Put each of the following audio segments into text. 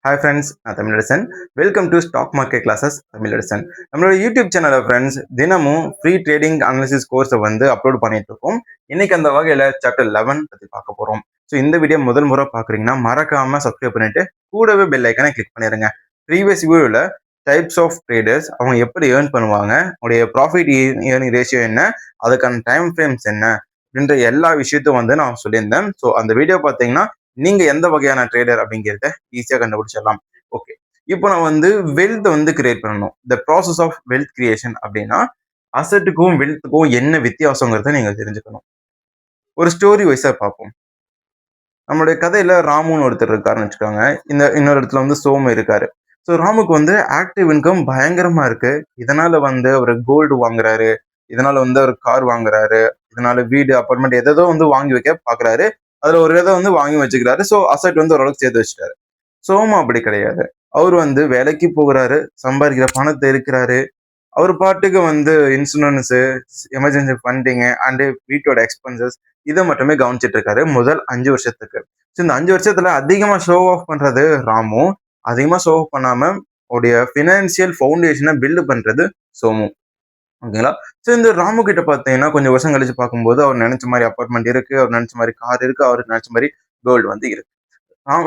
Hi friends, நான் Tamilarasan. Welcome to stock market classes Tamilarasan. நம்மளோட YouTube சேனலில் ஃப்ரெண்ட்ஸ் தினமும் ஃப்ரீ ட்ரேடிங் அனாலிசிஸ் கோர்ஸை அப்லோட் பண்ணிட்டு இருக்கோம். இன்னைக்கு அந்த வகையில் சாப்டர் 11 பற்றி பார்க்க போகிறோம். ஸோ இந்த வீடியோ முதல் முறை பார்க்குறீங்கன்னா மறக்காம சப்ஸ்கிரைப் பண்ணிட்டு கூடவே பெல் ஐக்கனை கிளிக் பண்ணிடுங்க. ப்ரீவியஸ் வீடியோவில் டைப்ஸ் ஆஃப் ட்ரேடர்ஸ் அவங்க எப்படி ஏர்ன் பண்ணுவாங்க, அவங்களுடைய ப்ராஃபிட் ஏர்னிங் ரேஷியோ என்ன, அதுக்கான டைம் ஃப்ரேம்ஸ் என்ன அப்படின்ற எல்லா விஷயத்தையும் நான் சொல்லியிருந்தேன். ஸோ அந்த வீடியோ பார்த்தீங்கன்னா நீங்க எந்த வகையான ட்ரேடர் அப்படிங்கிறத ஈஸியா கண்டுபிடிச்சிடலாம். ஓகே, இப்போ நான் வெல்த் கிரியேட் பண்ணணும். The process of wealth creation அப்படின்னா அசட்டுக்கும் வெல்த்துக்கும் என்ன வித்தியாசங்கிறத நீங்க தெரிஞ்சுக்கணும். ஒரு ஸ்டோரி வைஸா பார்ப்போம். நம்மளுடைய கதையில ராமுன்னு ஒருத்தர் இருக்காருன்னு வச்சுக்கோங்க. இன்னொரு இடத்துல சோமு இருக்காரு. ஸோ ராமுக்கு ஆக்டிவ் இன்கம் பயங்கரமா இருக்கு. இதனால அவர் கோல்டு வாங்குறாரு, இதனால அவர் கார் வாங்குறாரு, இதனால வீடு அப்பார்ட்மெண்ட் எதோ வாங்கி வைக்க பாக்குறாரு. அதுல ஒரு இதை வாங்கி வச்சுக்கிறாரு. ஸோ அசட் ஓரளவுக்கு சேர்த்து வச்சுட்டாரு. சோமு அப்படி கிடையாது. அவர் வேலைக்கு போகிறாரு, சம்பாதிக்கிற பணத்தை இருக்கிறாரு. அவர் பாட்டுக்கு இன்சூரன்ஸ், எமர்ஜென்சி ஃபண்டிங் அண்ட் வீட்டோட எக்ஸ்பென்சஸ் இதை மட்டுமே கவனிச்சிட்டு இருக்காரு முதல் 5 வருஷத்துக்கு. ஸோ இந்த 5 வருஷத்துல அதிகமா ஷோ ஆஃப் பண்றது ராமு, அதிகமா ஷோ ஆஃப் பண்ணாம உடைய பினான்சியல் ஃபவுண்டேஷனை பில்டு பண்றது சோமு. ஓகேங்களா? ஸோ இந்த ராமு கிட்ட பார்த்தீங்கன்னா கொஞ்சம் வருஷம் கழிச்சு பார்க்கும்போது அவர் நினைச்ச மாதிரி அப்பார்ட்மெண்ட் இருக்கு, அவர் நினைச்ச மாதிரி கார் இருக்கு, அவர் நினைச்ச மாதிரி கோல்டு இருக்கு.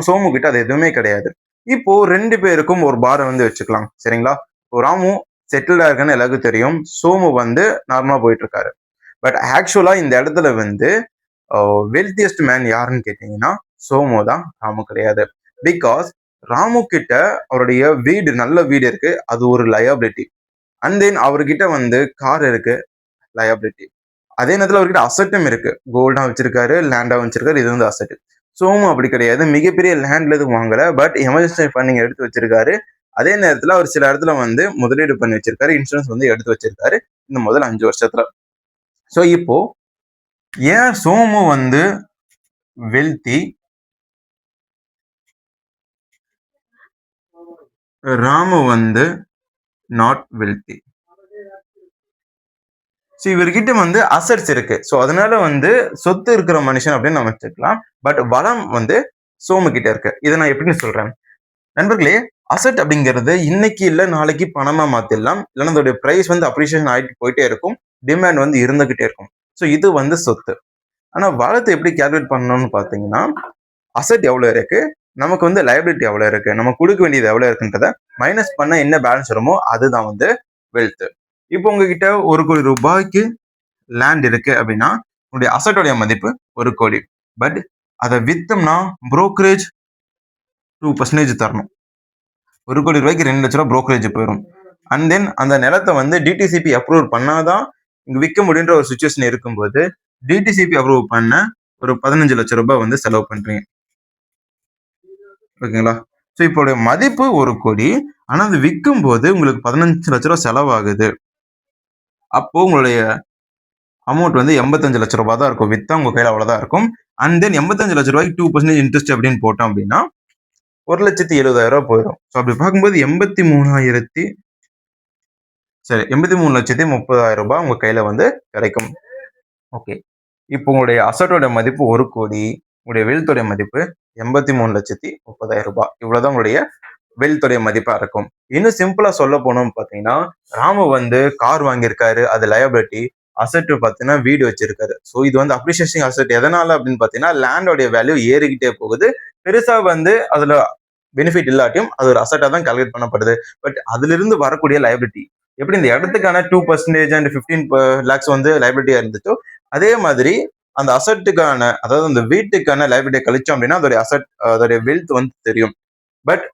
சோமு கிட்ட அது எதுவுமே கிடையாது. இப்போ 2 பேருக்கும் ஒரு பாரம் வச்சுக்கலாம். சரிங்களா? இப்போ ராமு செட்டில்டா இருக்குன்னு எல்லாருக்கும் தெரியும். சோமு நார்மலா போயிட்டு இருக்காரு. பட் ஆக்சுவலா இந்த இடத்துல வெல்த்தியஸ்ட் மேன் யாருன்னு கேட்டீங்கன்னா சோமு தான், ராமு கிடையாது. பிகாஸ் ராமு கிட்ட அவருடைய வீடு, நல்ல வீடு இருக்கு, அது ஒரு லயபிலிட்டி. அண்ட் தென் அவர்கிட்ட கார் இருக்கு, லயபிலிட்டி. அதே நேரத்தில் அவர்கிட்ட அசட்டும் இருக்கு, கோல்டா வச்சிருக்காரு, லேண்டா வச்சிருக்காரு, இது அசட். சோமு அப்படி கிடையாது. மிகப்பெரிய லேண்ட்ல எதுவும் வாங்கல, பட் எமர்ஜென்சி ஃபண்டிங் எடுத்து வச்சிருக்காரு. அதே நேரத்தில் அவர் சில இடத்துல முதலீடு பண்ணி வச்சிருக்காரு, இன்சூரன்ஸ் எடுத்து வச்சிருக்காரு இந்த முதல் 5 வருஷத்துல. ஸோ இப்போ ஏன் Somu wealthy, Ramu not wealthy? So இவர்கிட்ட அசட்ஸ் இருக்கு. ஸோ அதனால சொத்து இருக்கிற மனுஷன் அப்படின்னு நம்ம வச்சுக்கலாம். பட் வளம் சோமு கிட்ட இருக்கு. இதை நான் எப்படின்னு சொல்றேன் நண்பர்களே. அசட் அப்படிங்கிறது இன்னைக்கு இல்லை நாளைக்கு பணமா மாத்திடலாம், இல்லைன்னா அதோடைய பிரைஸ் அப்ரிசியேஷன் ஆகிட்டு போயிட்டே இருக்கும், டிமாண்ட் இருந்துகிட்டே இருக்கும். ஸோ இது சொத்து. ஆனா வளத்தை எப்படி கால்குலேட் பண்ணணும்னு பாத்தீங்கன்னா, அசட் எவ்வளவு இருக்கு, நமக்கு லைபிலிட்டி எவ்வளவு இருக்கு, நம்ம கொடுக்க வேண்டியது எவ்வளவு இருக்குன்றத மைனஸ் பண்ண என்ன பேலன்ஸ் வருமோ அதுதான் வெல்த். இப்போ உங்ககிட்ட 1 கோடி ரூபாய்க்கு லேண்ட் இருக்கு அப்படின்னா உங்களுடைய அசட்டோடைய மதிப்பு 1 கோடி. பட் அதை வித்தோம்னா புரோக்கரேஜ் 2% தரணும். 1 கோடி ரூபாய்க்கு 2 லட்ச ரூபாய் புரோக்கரேஜ் போயிடும். அண்ட் தென் அந்த நிலத்தை டிடிசிபி அப்ரூவ் பண்ணாதான் இங்க விற்க முடியுன்ற ஒரு சுச்சுவேஷன் இருக்கும்போது டிடிசிபி அப்ரூவ் பண்ண ஒரு 15 லட்சம் ரூபாய் செலவு பண்றீங்க. ஓகேங்களா? ஸோ இப்போ மதிப்பு 1 கோடி, ஆனா அது விற்கும் போது உங்களுக்கு 15 லட்ச ரூபாய் செலவாகுது. அப்போ உங்களுடைய அமௌண்ட் 85 லட்ச ரூபாய் தான் இருக்கும். வித்தா உங்க கையில அவ்வளவுதான் இருக்கும். அண்ட் தென் 85 லட்ச ரூபாய்க்கு 2% இன்ட்ரெஸ்ட் அப்படின்னு போட்டோம் அப்படின்னா 1,70,000 ரூபாய் போயிடும். ஸோ அப்படி பார்க்கும்போது 83,30,000 ரூபாய் உங்க கையில கிடைக்கும். ஓகே, இப்போ உங்களுடைய அசட்டோட மதிப்பு 1 கோடி, உங்களுடைய வெல்த்தோடைய மதிப்பு 83,30,000 ரூபாய். இவ்வளவுதான் உங்களுடைய வெல்த்தோடைய மதிப்பா இருக்கும். இன்னும் சிம்பிளா சொல்ல போனோம் பாத்தீங்கன்னா, ராமு கார் வாங்கியிருக்காரு, அது லயபிலிட்டி. அசட் பாத்தீங்கன்னா வீடு வச்சிருக்காரு. ஸோ இது அப்ரிசியேஷன் அசட். எதனால அப்படின்னு பாத்தீங்கன்னா லேண்டோடைய வேல்யூ ஏறிக்கிட்டே போகுது. பெருசா அதுல பெனிஃபிட் இல்லாட்டியும் அது ஒரு அசட்டா தான் கால்குலேட் பண்ணப்படுது. பட் அதுல இருந்து வரக்கூடிய லயபிலிட்டி எப்படி இந்த இடத்துக்கான 2% அண்ட் 15 lakhs லைபிலிட்டியா இருந்துச்சோ, அதே மாதிரி அந்த அசட்டுக்கான, அதாவது அந்த வீட்டுக்கான லைபிலிட்டியை கழிச்சோம் அப்படின்னா அதோடைய வெல்த் தெரியும். பட்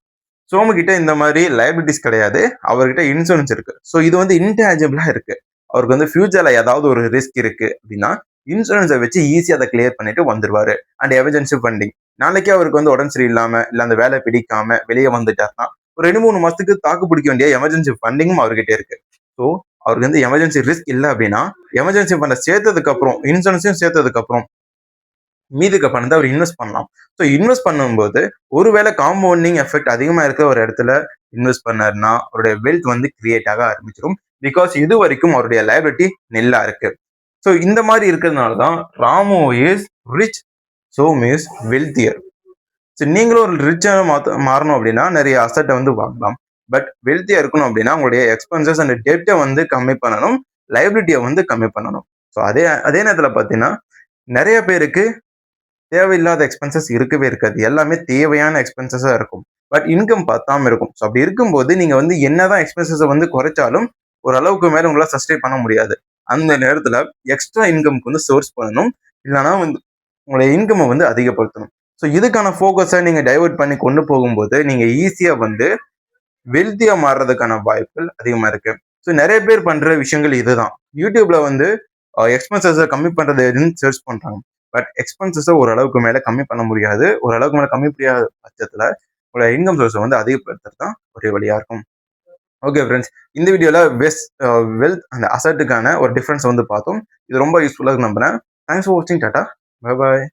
சோமு கிட்ட இந்த மாதிரி லைபிலிட்டிஸ் கிடையாது, அவர்கிட்ட இன்சூரன்ஸ் இருக்கு. ஸோ இது இன்டேஜபிளா இருக்கு. அவருக்கு ஃபியூச்சர்ல ஏதாவது ஒரு ரிஸ்க் இருக்கு அப்படின்னா இன்சூரன்ஸை வச்சு ஈஸியா அதை கிளியர் பண்ணிட்டு வந்துருவாரு. அண்ட் எமர்ஜென்சி ஃபண்டிங், நாளைக்கே அவருக்கு உடம்பு சரியில்லாம இல்ல அந்த வேலை பிடிக்காம வெளியே வந்துட்டாருன்னா ஒரு 2-3 மாசத்துக்கு தாக்கு பிடிக்க வேண்டிய எமர்ஜென்சி ஃபண்டிங்கும் அவர்கிட்ட இருக்கு. ஸோ அவருக்கு எமர்ஜென்சி ரிஸ்க் இல்லை அப்படின்னா எமர்ஜென்சி ஃபண்டை சேர்த்ததுக்கு அப்புறம், இன்சூரன்ஸையும் சேர்த்ததுக்கு அப்புறம் மீதுக்கு பணத்தை அவர் இன்வெஸ்ட் பண்ணலாம். ஸோ இன்வெஸ்ட் பண்ணும்போது ஒருவேளை காம்பவுண்டிங் எஃபெக்ட் அதிகமா இருக்க ஒரு இடத்துல இன்வெஸ்ட் பண்ணாருன்னா அவருடைய வெல்த் கிரியேட் ஆக ஆரம்பிச்சிடும். பிகாஸ் இது வரைக்கும் அவருடைய லைபிலிட்டி நெல்லா இருக்கு. ஸோ இந்த மாதிரி இருக்கிறதுனால தான் Ramu is rich, Somu is வெல்த்தியர். So நீங்களும் ஒரு ரிச்சாக மாறணும் அப்படின்னா நிறைய அசட்டை வந்து வாங்கலாம். பட் வெல்த்தியா இருக்கணும் அப்படின்னா உங்களுடைய எக்ஸ்பென்சஸ் அண்ட் டெப்டை வந்து கம்மி பண்ணணும், லைபிலிட்டியை வந்து கம்மி பண்ணணும். ஸோ அதே அதே நேரத்தில் பார்த்தீங்கன்னா நிறைய பேருக்கு தேவையில்லாத எக்ஸ்பென்சஸ் இருக்கவே இருக்காது. எல்லாமே தேவையான எக்ஸ்பென்சஸா இருக்கும். பட் இன்கம் பத்தாம இருக்கும். ஸோ அப்படி இருக்கும்போது நீங்க வந்து என்னதான் எக்ஸ்பென்சஸ வந்து குறைச்சாலும் ஓரளவுக்கு மேல உங்களால சஸ்டெயின் பண்ண முடியாது. அந்த நேரத்துல எக்ஸ்ட்ரா இன்கம்க்கு வந்து சோர்ஸ் பண்ணணும். இல்லைன்னா வந்து உங்களுடைய இன்கம்மை வந்து அதிகப்படுத்தணும். ஸோ இதுக்கான ஃபோக்கஸை நீங்க டைவர்ட் பண்ணி கொண்டு போகும்போது நீங்க ஈஸியா வந்து வெல்த்தியா மாறுறதுக்கான வாய்ப்புகள் அதிகமா இருக்கு. ஸோ நிறைய பேர் பண்ற விஷயங்கள் இதுதான். யூடியூப்ல வந்து எக்ஸ்பென்சஸை கம்மி பண்றது எதுன்னு சர்ச் பண்றாங்க. பட் எக்ஸ்பென்சஸை ஓரளவுக்கு மேல கம்மி பண்ண முடியாது. ஓரளவுக்கு மேல கம்மி முடியாத பட்சத்துல உங்களோட இன்கம் சோர்ஸை வந்து அதிகப்படுத்துறது தான் ஒரே வழியா இருக்கும். ஓகே ஃப்ரெண்ட்ஸ், இந்த வீடியோல வெல்த் அந்த அசட்டுக்கான ஒரு டிஃபரன்ஸ் வந்து பார்த்தோம். இது ரொம்ப யூஸ்ஃபுல்லாக நம்புறேன். தேங்க்ஸ் ஃபார் வாட்சிங். Tata, bye bye.